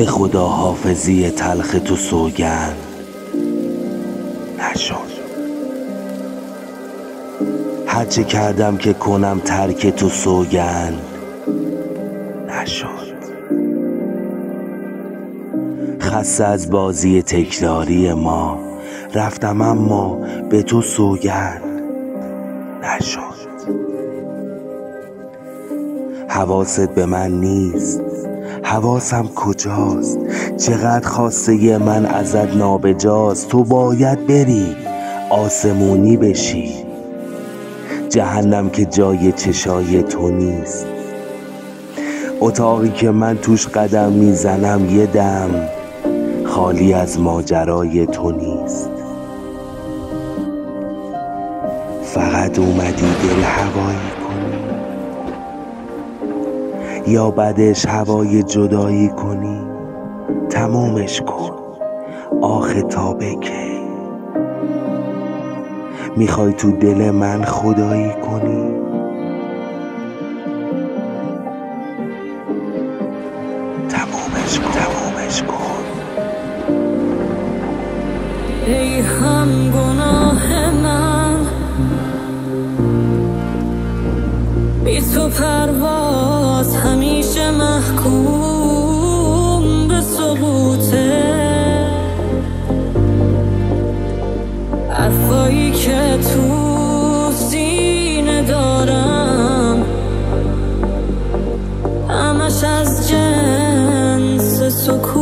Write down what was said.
به خدا حافظی تلخ تو سوگند نشد. هرچه کردم که کنم ترک تو سوگند نشد. خسته از بازی تکراری ما رفتم اما به تو سوگند نشد. حواست به من نیست، حواسم کجاست؟ چقدر خواسته من ازت نابجاست. تو باید بری آسمونی بشی، جهنم که جای چشای تو نیست. اتاقی که من توش قدم میزنم یه دم خالی از ماجرای تو نیست. فقط اومدی دل هوایی کنی یا بعدش هوای جدایی کنی؟ تمومش کن آخه تا به کی؟ میخوای تو دل من خدایی کنی؟ تمومش کن. ای هم گناه من، بی تو پرواز همیشه محکوم به سقوطه. حرفایی که تو سینه دارم همش از جنس سکوت.